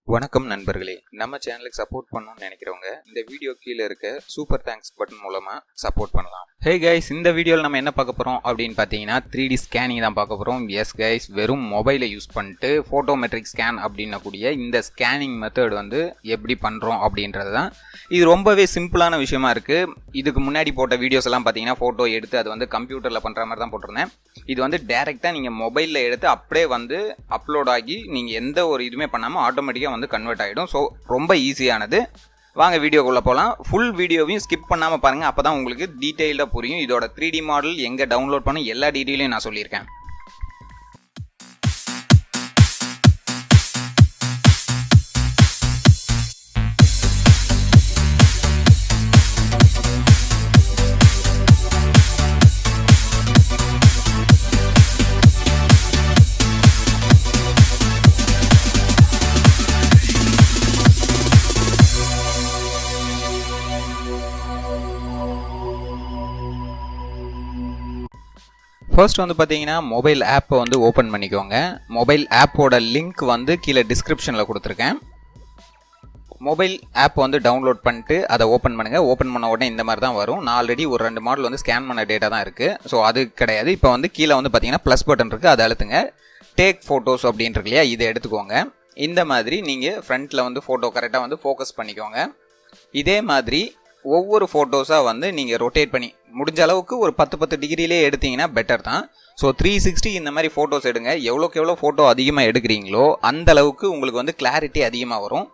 வணக்கம் நண்பர்களே, நம்ம சேனலுக்கு சப்போர்ட் பண்ணணும்னு நினைக்கிறவங்க இந்த வீடியோ கீழே இருக்க சூப்பர் தேங்க்ஸ் பட்டன் மூலமா சப்போர்ட் பண்ணலாம். ஹே கைஸ், இந்த வீடியோவில் நம்ம என்ன பார்க்க போறோம் அப்படின்னு பார்த்தீங்கன்னா 3D ஸ்கேனிங் தான் பார்க்க போறோம். எஸ் கைஸ், வெறும் மொபைலை யூஸ் பண்ணிட்டு ஃபோட்டோமெட்ரிக் ஸ்கேன் அப்படின்னக்கூடிய இந்த ஸ்கேனிங் மெத்தட் வந்து எப்படி பண்ணுறோம் அப்படின்றது தான். இது ரொம்பவே சிம்பிளான விஷயமா இருக்கு. இதுக்கு முன்னாடி போட்ட வீடியோஸ் எல்லாம் பார்த்தீங்கன்னா ஃபோட்டோ எடுத்து அது வந்து கம்ப்யூட்டரில் பண்ணுற மாதிரி தான் போட்டிருந்தேன். இது வந்து டைரெக்டாக நீங்கள் மொபைலில் எடுத்து அப்படியே வந்து அப்லோட் ஆகி நீங்கள் எந்த ஒரு இதுவுமே பண்ணாமல் ஆட்டோமேட்டிக்காக வந்து கன்வெர்ட் ஆகிடும். ஸோ ரொம்ப ஈஸியானது. வாங்க வீடியோக்குள்ளே போகலாம். ஃபுல் வீடியோவையும் ஸ்கிப் பண்ணாமல் பாருங்கள், அப்போ தான் உங்களுக்கு டீட்டெயிலாக புரியும். இதோட 3D மாடல் எங்கே டவுன்லோட் பண்ண எல்லா டீட்டெயிலையும் நான் சொல்லியிருக்கேன். ஃபர்ஸ்ட் வந்து பார்த்தீங்கன்னா மொபைல் ஆப்பை வந்து ஓப்பன் பண்ணிக்கோங்க. மொபைல் ஆப்போட லிங்க் வந்து கீழே டிஸ்கிரிப்ஷனில் கொடுத்துருக்கேன். மொபைல் ஆப் வந்து டவுன்லோட் பண்ணிட்டு அதை ஓப்பன் பண்ணுங்கள். ஓப்பன் பண்ண உடனே இந்த மாதிரி தான் வரும். நான் ஆல்ரெடி ஒரு 2 மாடல் வந்து ஸ்கேன் பண்ண டேட்டா தான் இருக்குது. ஸோ அது கிடையாது. இப்போ வந்து கீழே வந்து பார்த்தீங்கன்னா ப்ளஸ் பட்டன் இருக்குது, அதை அழுத்துங்க. டேக் ஃபோட்டோஸ் அப்படின்னு இருக்கு இல்லையா, இதை எடுத்துக்கோங்க. இந்த மாதிரி நீங்கள் ஃப்ரண்ட்டில் வந்து ஃபோட்டோ கரெக்டாக வந்து ஃபோக்கஸ் பண்ணிக்கோங்க. இதே மாதிரி ஒவ்வொரு ஃபோட்டோஸாக வந்து நீங்கள் ரொட்டேட் பண்ணி முடிஞ்ச அளவுக்கு ஒரு 10 டிகிரிலே எடுத்தீங்கன்னா பெட்டர் தான். ஸோ 360 இந்த மாதிரி ஃபோட்டோஸ் எடுங்க. எவ்வளோக்கு எவ்வளோ ஃபோட்டோ அதிகமாக எடுக்கிறீங்களோ அந்த அளவுக்கு உங்களுக்கு வந்து கிளாரிட்டி அதிகமாக வரும்.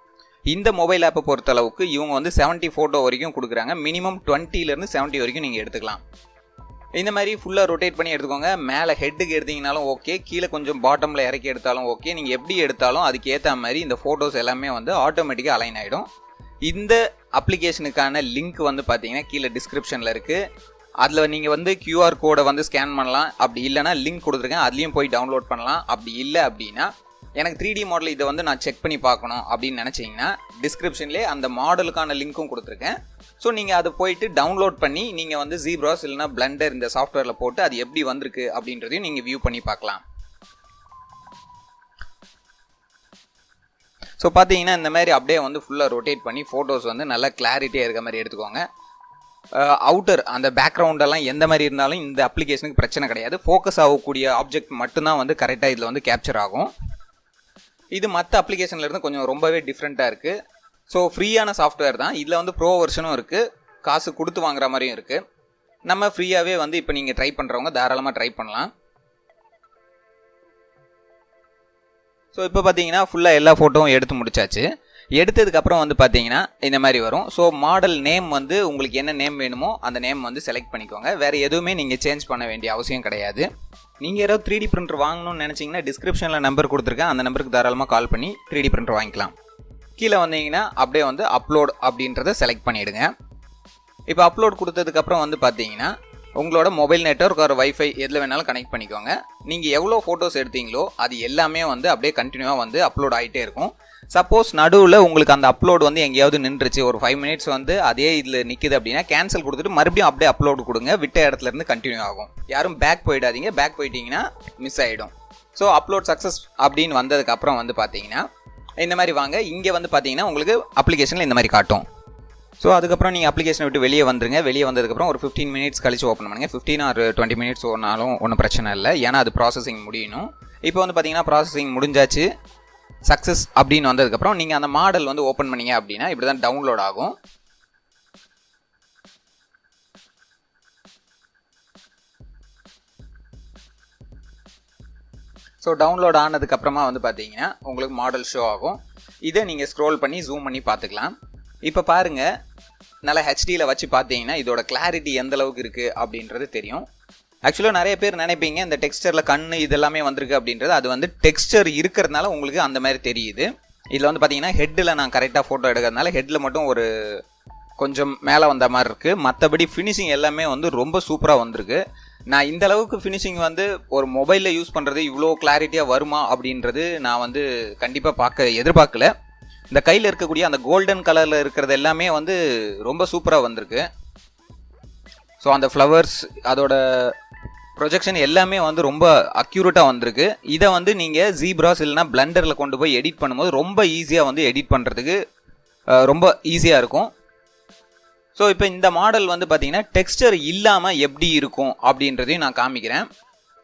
இந்த மொபைல் ஆப்பை பொறுத்த அளவுக்கு இவங்க வந்து 70 ஃபோட்டோ வரைக்கும் கொடுக்குறாங்க. மினிமம் 20லேருந்து 70 வரைக்கும் நீங்கள் எடுத்துக்கலாம். இந்த மாதிரி ஃபுல்லாக ரொட்டேட் பண்ணி எடுத்துக்கோங்க. மேலே ஹெட்டுக்கு எடுத்தீங்கனாலும் ஓகே, கீழே கொஞ்சம் பாட்டமில் இறக்கி எடுத்தாலும் ஓகே. நீங்கள் எப்படி எடுத்தாலும் அதுக்கு ஏற்ற மாதிரி இந்த ஃபோட்டோஸ் எல்லாமே வந்து ஆட்டோமேட்டிக்காக அலைன் ஆகிடும். இந்த அப்ளிகேஷனுக்கான லிங்க் வந்து பார்த்தீங்கன்னா கீழே டிஸ்கிரிப்ஷனில் இருக்குது. அதில் நீங்கள் வந்து QR கோடை வந்து ஸ்கேன் பண்ணலாம். அப்படி இல்லைனா லிங்க் கொடுத்துருக்கேன், அதுலேயும் போய் டவுன்லோட் பண்ணலாம். அப்படி இல்லை அப்படின்னா எனக்கு 3D மாடல் இதை வந்து நான் செக் பண்ணி பார்க்கணும் அப்படின்னு நினச்சிங்கன்னா டிஸ்கிரிப்ஷன்லேயே அந்த மாடலுக்கான லிங்க்கும் கொடுத்துருக்கேன். ஸோ நீங்கள் அதை போயிட்டு டவுன்லோட் பண்ணி நீங்கள் வந்து ஜீப்ராஸ் இல்லைனா பிளண்டர் இந்த சாஃப்ட்வேரில் போட்டு அது எப்படி வந்திருக்கு அப்படின்றதையும் நீங்கள் வியூ பண்ணி பார்க்கலாம். ஸோ பார்த்தீங்கன்னா இந்த மாதிரி அப்படியே வந்து ஃபுல்லாக ரொட்டேட் பண்ணி ஃபோட்டோஸ் வந்து நல்லா கிளாரிட்டியாக இருக்க மாதிரி எடுத்துக்கோங்க. அவுட்டர் அந்த பேக்ரவுண்டெல்லாம் எந்த மாதிரி இருந்தாலும் இந்த அப்ளிகேஷனுக்கு பிரச்சனை கிடையாது. ஃபோக்கஸ் ஆகக்கூடிய ஆப்ஜெக்ட் மட்டும்தான் வந்து கரெக்டாக இதில் வந்து கேப்சர் ஆகும். இது மற்ற அப்ளிகேஷன்லேருந்து கொஞ்சம் ரொம்பவே டிஃப்ரெண்ட்டாக இருக்குது. ஸோ ஃப்ரீயான சாஃப்ட்வேர் தான். இதில் வந்து ப்ரோ வெர்ஷனும் இருக்குது, காசு கொடுத்து வாங்குற மாதிரியும் இருக்குது. நம்ம ஃப்ரீயாகவே வந்து இப்போ நீங்கள் ட்ரை பண்ணுறவங்க தாராளமாக ட்ரை பண்ணலாம். ஸோ இப்போ பார்த்தீங்கன்னா ஃபுல்லாக எல்லா ஃபோட்டோவும் எடுத்து முடிச்சாச்சு. எடுத்ததுக்கப்புறம் வந்து பார்த்தீங்கன்னா இந்த மாதிரி வரும். ஸோ மாடல் நேம் வந்து உங்களுக்கு என்ன நேம் வேணுமோ அந்த நேம் வந்து செலக்ட் பண்ணிக்கோங்க. வேறு எதுவுமே நீங்கள் சேஞ்ச் பண்ண வேண்டிய அவசியம் கிடையாது. நீங்கள் ஏதாவது 3D பிரிண்டர் வாங்கணும்னு நினச்சிங்கன்னா டிஸ்கிரிப்ஷனில் நம்பர் கொடுத்துருக்கேன், அந்த நம்பருக்கு தாராளமாக கால் பண்ணி 3D பிரிண்டர் வாங்கிக்கலாம். கீழே வந்தீங்கன்னா அப்படியே வந்து அப்லோட் அப்படின்றத செலக்ட் பண்ணிவிடுங்க. இப்போ அப்லோட் கொடுத்ததுக்கப்புறம் வந்து பார்த்தீங்கன்னா உங்களோட மொபைல் நெட்வொர்க் ஒரு வைஃபை எதில் வேணாலும் கனெக்ட் பண்ணிக்கோங்க. நீங்கள் எவ்வளோ ஃபோட்டோஸ் எடுத்தீங்களோ அது எல்லாமே வந்து அப்படியே கண்டினியூவாக வந்து அப்லோட் ஆகிட்டே இருக்கும். சப்போஸ் நடுவில் உங்களுக்கு அந்த அப்லோட் வந்து எங்கேயாவது நின்றுச்சு, ஒரு 5 மினிட்ஸ் வந்து அதே இதில் நிற்குது அப்படின்னா கேன்சல் கொடுத்துட்டு மறுபடியும் அப்படியே அப்லோடு கொடுங்க. விட்ட இடத்துலேருந்து கண்டினியூ ஆகும். யாரும் பேக் போயிடாதீங்க, பேக் போயிட்டீங்கன்னா மிஸ் ஆகிடும். ஸோ அப்லோட் சக்ஸஸ் அப்படின்னு வந்ததுக்கப்புறம் வந்து பார்த்தீங்கன்னா இந்த மாதிரி வாங்க. இங்கே வந்து பார்த்தீங்கன்னா உங்களுக்கு அப்ளிகேஷனில் இந்த மாதிரி காட்டும். ஸோ அதுக்கப்புறம் நீங்கள் அப்ளிகேஷனை விட்டு வெளியே வந்துருங்க. வெளியே வந்ததுக்கப்புறம் ஒரு 15 மினிட்ஸ் கழிச்சு ஓப்பன் பண்ணுங்கள். 15 or 20 மினிட்ஸ் ஓனாலும் ஒன்றும் பிரச்சனை இல்லை, ஏன்னா அது ப்ராசஸிங் முடியணும். இப்போ வந்து பார்த்தீங்கன்னா ப்ராசஸிங் முடிஞ்சாச்சு. சக்ஸஸ் அப்படின்னு வந்ததுக்கப்புறம் நீங்கள் அந்த மாடல் வந்து ஓப்பன் பண்ணீங்க அப்படின்னா இப்படி தான் டவுன்லோட் ஆகும். ஸோ டவுன்லோட் ஆனதுக்கப்புறமா வந்து பார்த்தீங்கன்னா உங்களுக்கு மாடல் ஷோ ஆகும். இதை நீங்கள் ஸ்க்ரோல் பண்ணி ஜூம் பண்ணி பார்த்துக்கலாம். இப்போ பாருங்கள், நல்லா ஹெச்டியில் வச்சு பார்த்தீங்கன்னா இதோட கிளாரிட்டி எந்த அளவுக்கு இருக்குது அப்படின்றது தெரியும். ஆக்சுவலாக நிறைய பேர் நினைப்பீங்க இந்த டெக்ஸ்டரில் கண் இதெல்லாமே வந்திருக்கு அப்படின்றது. அது வந்து டெக்ஸ்டர் இருக்கிறதுனால உங்களுக்கு அந்த மாதிரி தெரியுது. இதில் வந்து பார்த்தீங்கன்னா ஹெட்டில் நான் கரெக்டாக ஃபோட்டோ எடுக்கிறதுனால ஹெட்டில் மட்டும் ஒரு கொஞ்சம் மேலே வந்த மாதிரி இருக்குது. மற்றபடி ஃபினிஷிங் எல்லாமே வந்து ரொம்ப சூப்பராக வந்திருக்கு. நான் இந்த அளவுக்கு ஃபினிஷிங் வந்து ஒரு மொபைலில் யூஸ் பண்ணுறது இவ்வளோ கிளாரிட்டியாக வருமா அப்படின்றது நான் வந்து கண்டிப்பாக எதிர்பார்க்கல. இந்த கையில் இருக்கக்கூடிய அந்த கோல்டன் கலரில் இருக்கிறது எல்லாமே வந்து ரொம்ப சூப்பராக வந்திருக்கு. ஸோ அந்த ஃப்ளவர்ஸ் அதோட ப்ரொஜெக்ஷன் எல்லாமே வந்து ரொம்ப அக்யூரேட்டாக வந்திருக்கு. இதை வந்து நீங்கள் ஜீப்ராஸ் இல்லைனா பிளண்டரில் கொண்டு போய் எடிட் பண்ணும்போது ரொம்ப ஈஸியாக வந்து எடிட் பண்ணுறதுக்கு ரொம்ப ஈஸியாக இருக்கும். ஸோ இப்போ இந்த மாடல் வந்து பார்த்தீங்கன்னா டெக்ஸ்டர் இல்லாமல் எப்படி இருக்கும் அப்படின்றதையும் நான் காமிக்கிறேன்.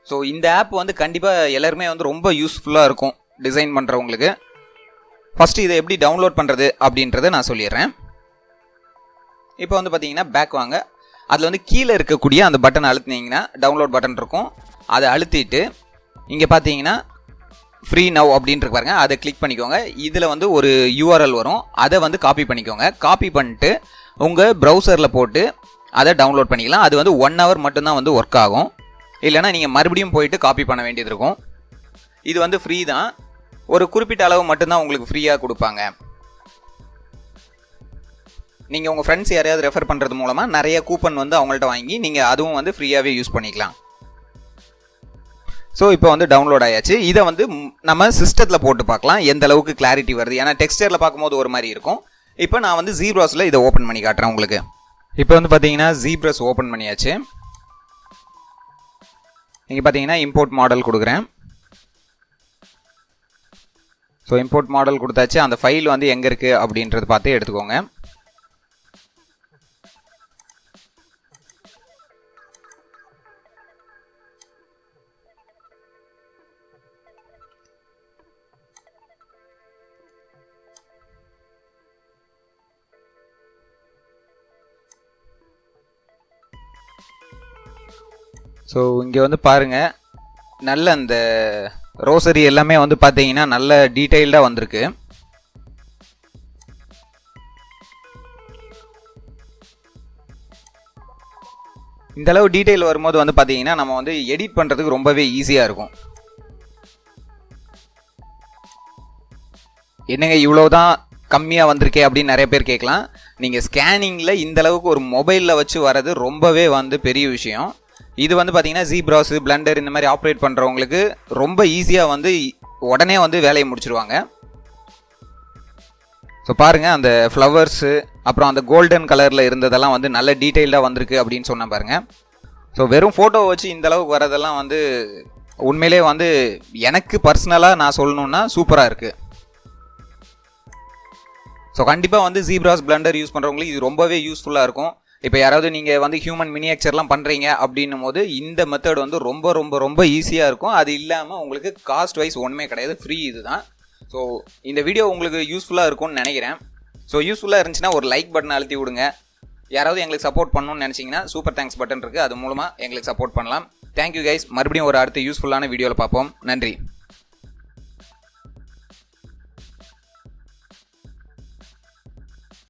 ஸோ இந்த ஆப் வந்து கண்டிப்பாக எல்லாருமே வந்து ரொம்ப யூஸ்ஃபுல்லாக இருக்கும் டிசைன் பண்ணுறவங்களுக்கு. ஃபஸ்ட்டு இதை எப்படி டவுன்லோட் பண்ணுறது அப்படின்றத நான் சொல்லிடுறேன். இப்போ வந்து பார்த்தீங்கன்னா பேக் வாங்க. அதில் வந்து கீழே இருக்கக்கூடிய அந்த பட்டன் அழுத்தினீங்கன்னா டவுன்லோட் பட்டன் இருக்கும். அதை அழுத்திட்டு இங்கே பார்த்தீங்கன்னா ஃப்ரீ நவ் அப்படின்ட்டு பாருங்க, அதை கிளிக் பண்ணிக்கோங்க. இதில் வந்து ஒரு யூஆர்எல் வரும், அதை வந்து காப்பி பண்ணிக்கோங்க. காப்பி பண்ணிட்டு உங்கள் ப்ரௌசரில் போட்டு அதை டவுன்லோட் பண்ணிக்கலாம். அது வந்து 1 hour மட்டும்தான் வந்து ஒர்க் ஆகும். இல்லைனா நீங்கள் மறுபடியும் போயிட்டு காப்பி பண்ண வேண்டியது இருக்கும். இது வந்து ஃப்ரீ தான், ஒரு குறிப்பிட்ட அளவு மட்டும்தான் உங்களுக்கு ஃப்ரீயாக கொடுப்பாங்க. நீங்கள் உங்கள் ஃப்ரெண்ட்ஸ் யாரையாவது ரெஃபர் பண்ணுறது மூலமாக நிறைய கூப்பன் வந்து அவங்கள்ட்ட வாங்கி நீங்கள் அதுவும் வந்து ஃப்ரீயாகவே யூஸ் பண்ணிக்கலாம். ஸோ இப்போ வந்து டவுன்லோட் ஆயாச்சு. இதை வந்து நம்ம சிஸ்டத்தில் போட்டு பார்க்கலாம் எந்த அளவுக்கு கிளாரிட்டி வருது. ஏன்னா டெக்ஸ்டரில் பார்க்கும்போது ஒரு மாதிரி இருக்கும். இப்போ நான் வந்து ஜீப்ராஸில் இதை ஓப்பன் பண்ணி காட்டுறேன் உங்களுக்கு. இப்போ வந்து பார்த்தீங்கன்னா ஜீப்ராஸ் ஓப்பன் பண்ணியாச்சு. நீங்கள் பார்த்தீங்கன்னா இம்போர்ட் மாடல் கொடுக்குறேன். ஸோ இம்போர்ட் மாடல் கொடுத்தாச்சு. அந்த ஃபைல் வந்து எங்கே இருக்குது அப்படின்றது பார்த்து எடுத்துக்கோங்க. ஸோ இங்கே வந்து பாருங்கள், நல்ல அந்த ரோசரி எல்லாமே வந்து பார்த்தீங்கன்னா நல்ல டீட்டெயில்டாக வந்திருக்கு. இந்த அளவு டீட்டெயில் வரும்போது வந்து பார்த்தீங்கன்னா நம்ம வந்து எடிட் பண்ணுறதுக்கு ரொம்பவே ஈஸியாக இருக்கும். என்னங்க இவ்வளோதான் கம்மியாக வந்திருக்கே அப்படின்னு நிறைய பேர் கேட்கலாம். நீங்கள் ஸ்கேனிங்கில் இந்த அளவுக்கு ஒரு மொபைலில் வச்சு வர்றது ரொம்பவே வந்து பெரிய விஷயம். இது வந்து பார்த்தீங்கன்னா ஜீப்ராஸ் பிளண்டர் இந்த மாதிரி ஆப்ரேட் பண்ணுறவங்களுக்கு ரொம்ப ஈஸியாக வந்து உடனே வந்து வேலையை முடிச்சிருவாங்க. ஸோ பாருங்கள், அந்த ஃப்ளவர்ஸு அப்புறம் அந்த கோல்டன் கலரில் இருந்ததெல்லாம் வந்து நல்ல டீட்டெயில்டாக வந்திருக்கு அப்படின்னு சொன்ன பாருங்கள். ஸோ வெறும் ஃபோட்டோவை வச்சு இந்த அளவுக்கு வரதெல்லாம் வந்து உண்மையிலே வந்து எனக்கு பர்சனலாக நான் சொல்லணுன்னா சூப்பராக இருக்குது. ஸோ கண்டிப்பாக வந்து ஜீப்ராஸ் பிளண்டர் யூஸ் பண்ணுறவங்களுக்கு இது ரொம்பவே யூஸ்ஃபுல்லாக இருக்கும். இப்போ யாராவது நீங்கள் வந்து ஹியூமன் மினியேச்சர்லாம் பண்ணுறீங்க அப்படின்னும் போது இந்த மெத்தட் வந்து ரொம்ப ரொம்ப ரொம்ப ஈஸியாக இருக்கும். அது இல்லாமல் உங்களுக்கு காஸ்ட் வைஸ் ஒன்றுமே கிடையாது, ஃப்ரீ இது தான். ஸோ இந்த வீடியோ உங்களுக்கு யூஸ்ஃபுல்லாக இருக்கும்னு நினைக்கிறேன். ஸோ யூஸ்ஃபுல்லாக இருந்துச்சுன்னா ஒரு லைக் பட்டன் அழுத்தி விடுங்க. யாராவது எங்களுக்கு சப்போர்ட் பண்ணணும்னு நினச்சிங்கன்னா சூப்பர் தேங்க்ஸ் பட்டன் இருக்குது, அது மூலமாக எங்களுக்கு சப்போர்ட் பண்ணலாம். Thank you guys. மறுபடியும் ஒரு அடுத்த யூஸ்ஃபுல்லான வீடியோவில் பார்ப்போம். நன்றி.